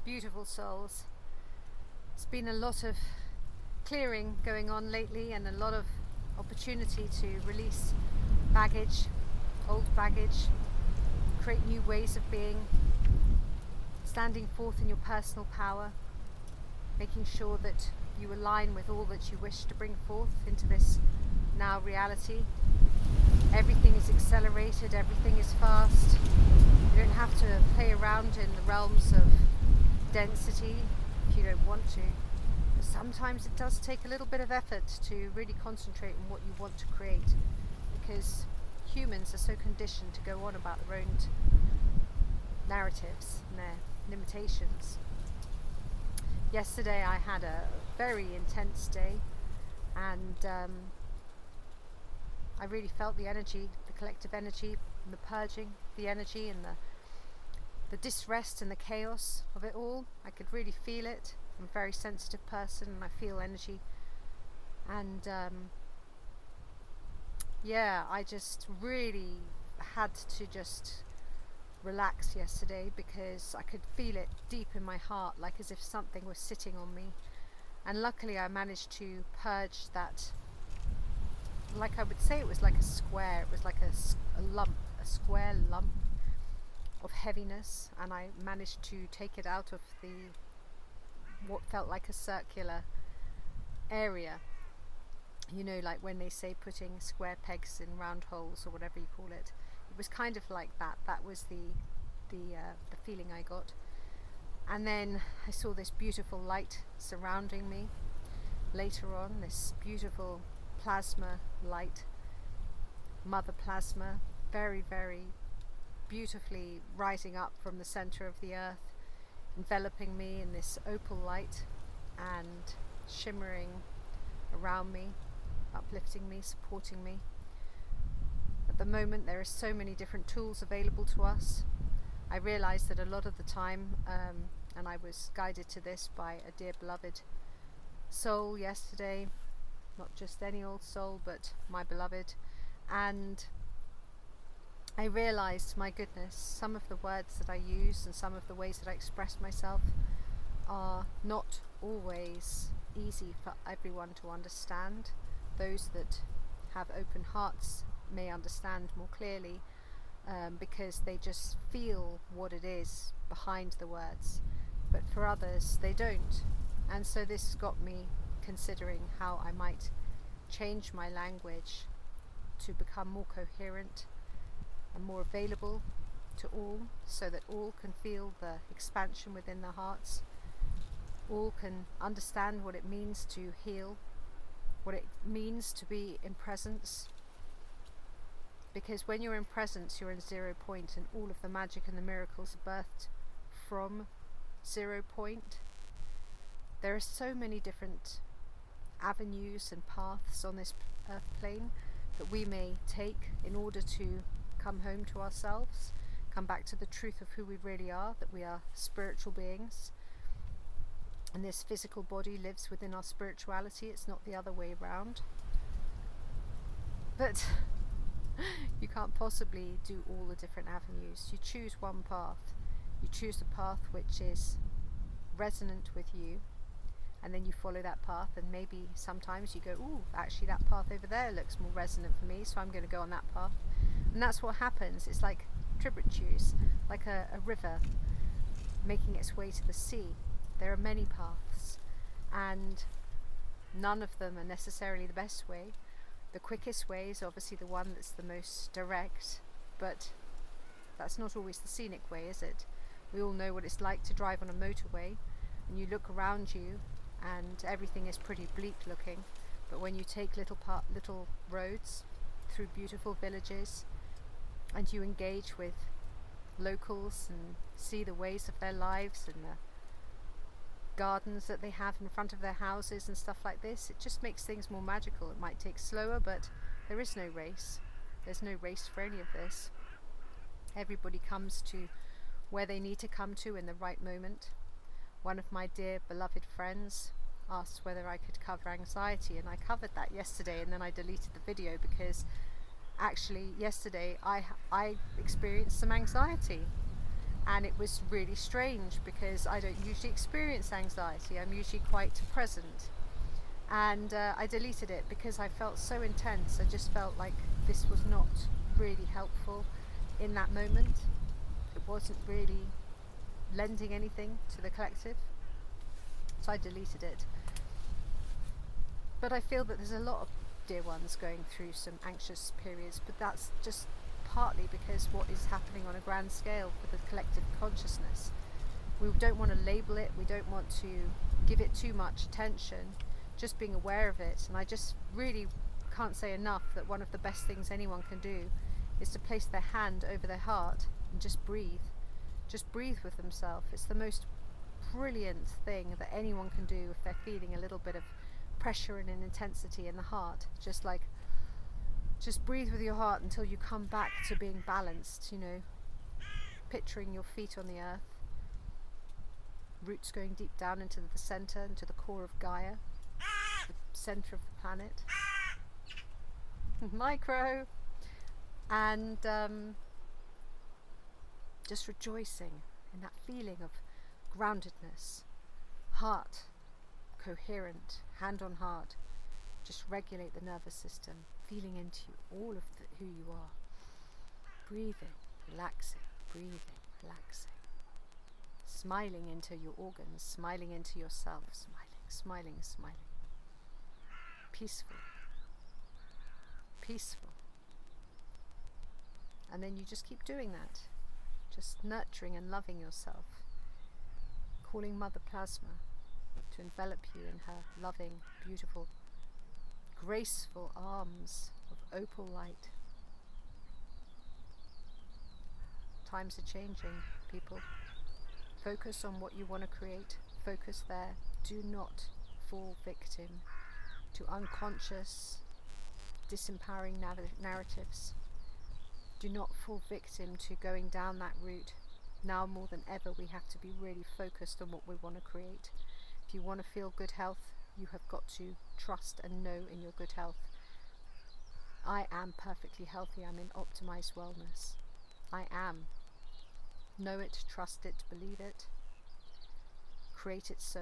beautiful souls. It's been a lot of clearing going on lately and a lot of opportunity to release baggage, old baggage, create new ways of being, standing forth in your personal power, making sure that you align with all that you wish to bring forth into this now reality. Everything is accelerated, everything is fast. You don't have to play around in the realms of density if you don't want to. But sometimes it does take a little bit of effort to really concentrate on what you want to create, because humans are so conditioned to go on about their own narratives and their limitations. Yesterday I had a very intense day, and I really felt the energy, the collective energy, and the purging, the energy and the disrest and the chaos of it all. I could really feel it. I'm a very sensitive person and I feel energy. And I just really had to just relax yesterday, because I could feel it deep in my heart, like as if something was sitting on me. And luckily I managed to purge that. Like I would say, it was like a square, it was like a lump, a square lump of heaviness, and I managed to take it out of what felt like a circular area. You know, like when they say putting square pegs in round holes, or whatever you call it. It was kind of like that. That was the feeling I got. And then I saw this beautiful light surrounding me. Later on, this beautiful plasma light, mother plasma, very, very beautifully rising up from the center of the earth, enveloping me in this opal light and shimmering around me, uplifting me, supporting me. At the moment there are so many different tools available to us. I realized that a lot of the time, and I was guided to this by a dear beloved soul yesterday, not just any old soul, but my beloved. And I realized, my goodness, some of the words that I use and some of the ways that I express myself are not always easy for everyone to understand. Those that have open hearts may understand more clearly, because they just feel what it is behind the words, but for others they don't. And so this got me considering how I might change my language to become more coherent and more available to all, so that all can feel the expansion within their hearts, all can understand what it means to heal, what it means to be in presence. Because when you're in presence, you're in 0 point, and all of the magic and the miracles are birthed from 0 point. There are so many different avenues and paths on this earth plane that we may take in order to come home to ourselves, come back to the truth of who we really are, that we are spiritual beings, and this physical body lives within our spirituality. It's not the other way around. But you can't possibly do all the different avenues. You choose one path. You choose the path which is resonant with you, and then you follow that path. And maybe sometimes you go, ooh, actually that path over there looks more resonant for me, so I'm going to go on that path. And that's what happens. It's like tributaries, like a river making its way to the sea. There are many paths, and none of them are necessarily the best way. The quickest way is obviously the one that's the most direct, but that's not always the scenic way, is it? We all know what it's like to drive on a motorway, and you look around you and everything is pretty bleak looking, but when you take little roads through beautiful villages, and you engage with locals and see the ways of their lives and the gardens that they have in front of their houses and stuff like this, it just makes things more magical. It might take slower, but there is no race. There's no race for any of this. Everybody comes to where they need to come to in the right moment. One of my dear beloved friends asked whether I could cover anxiety, and I covered that yesterday, and then I deleted the video because actually yesterday I experienced some anxiety. And it was really strange because I don't usually experience anxiety. I'm usually quite present. And I deleted it because I felt so intense. I just felt like this was not really helpful in that moment. It wasn't really lending anything to the collective. So I deleted it. But I feel that there's a lot of dear ones going through some anxious periods, but that's just partly because what is happening on a grand scale for the collective consciousness. We don't want to label it, we don't want to give it too much attention, just being aware of it. And I just really can't say enough that one of the best things anyone can do is to place their hand over their heart and just breathe. Just breathe with themselves. It's the most brilliant thing that anyone can do if they're feeling a little bit of pressure and an intensity in the heart. Just breathe with your heart until you come back to being balanced, picturing your feet on the earth, roots going deep down into the center, into the core of Gaia, the center of the planet. Micro. And just rejoicing in that feeling of groundedness, heart coherent, hand on heart. Just regulate the nervous system, feeling into all of who you are. Breathing, relaxing, breathing, relaxing. Smiling into your organs, smiling into yourself, smiling. Peaceful. And then you just keep doing that. Just nurturing and loving yourself. Calling Mother Plasma to envelop you in her loving, beautiful, graceful arms of opal light. Times are changing, people. Focus on what you want to create. Focus there. Do not fall victim to unconscious, disempowering narratives. Do not fall victim to going down that route. Now more than ever, we have to be really focused on what we want to create. If you want to feel good health, you have got to trust and know in your good health. I am perfectly healthy. I'm in optimized wellness. I am. Know it, trust it, believe it. Create it so.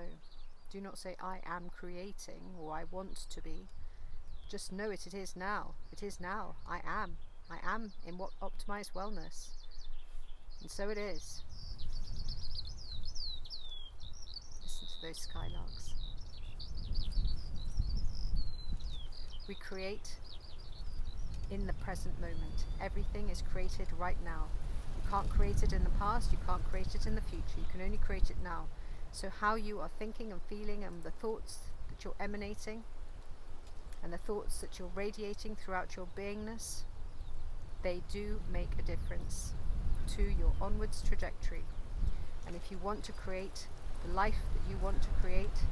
Do not say I am creating or I want to be. Just know it. It is now. It is now. I am. I am in what optimized wellness. And so it is. Listen to those skylarks. We create in the present moment. Everything is created right now. You can't create it in the past, you can't create it in the future, you can only create it now. So how you are thinking and feeling and the thoughts that you're emanating and the thoughts that you're radiating throughout your beingness, they do make a difference to your onwards trajectory. And if you want to create the life that you want to create,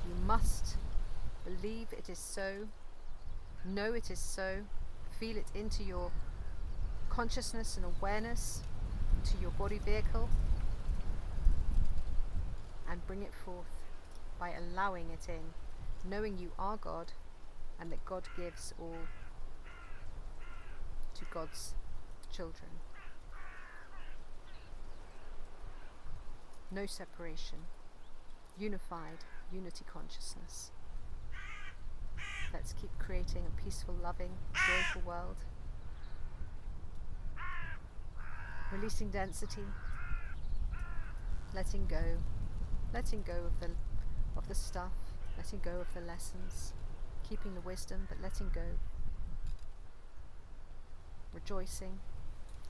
you must believe it is so, know it is so, feel it into your consciousness and awareness, into your body vehicle, and bring it forth by allowing it in, knowing you are God and that God gives all to God's children. No separation, unified, unity consciousness. Let's keep creating a peaceful, loving, joyful world. Releasing density, letting go of the stuff, letting go of the lessons, keeping the wisdom but letting go. Rejoicing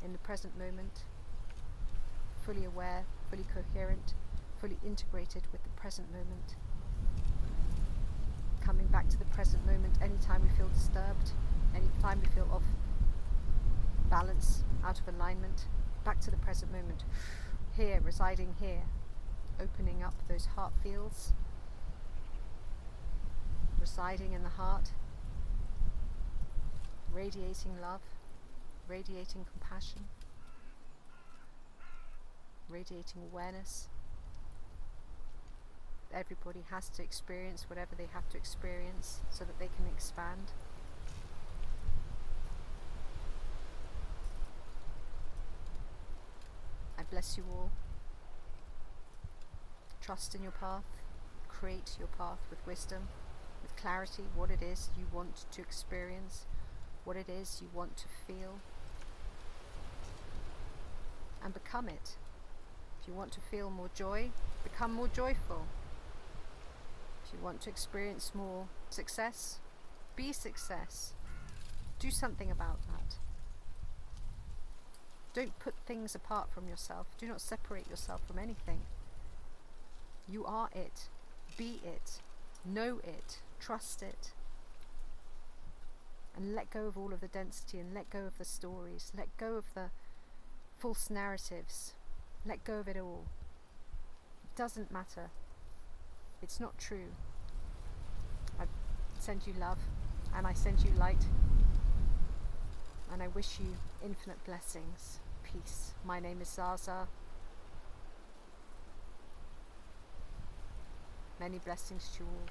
in the present moment, fully aware, fully coherent, fully integrated with the present moment. Coming back to the present moment anytime we feel disturbed, anytime we feel off balance, out of alignment, back to the present moment. Here, residing here, opening up those heart fields, residing in the heart, radiating love, radiating compassion, radiating awareness. Everybody has to experience whatever they have to experience so that they can expand. I bless bless you all. Trust in your path. Create your path with wisdom, with clarity, what it is you want to experience, what it is you want to feel, and become it. If you want to feel more joy, become more joyful. If you want to experience more success, be success. Do something about that. Don't put things apart from yourself. Do not separate yourself from anything. You are it. Be it. Know it. Trust it. And let go of all of the density, and let go of the stories. Let go of the false narratives. Let go of it all. It doesn't matter. It's not true. I send you love, and I send you light, and I wish you infinite blessings. Peace. My name is Zaza. Many blessings to you all.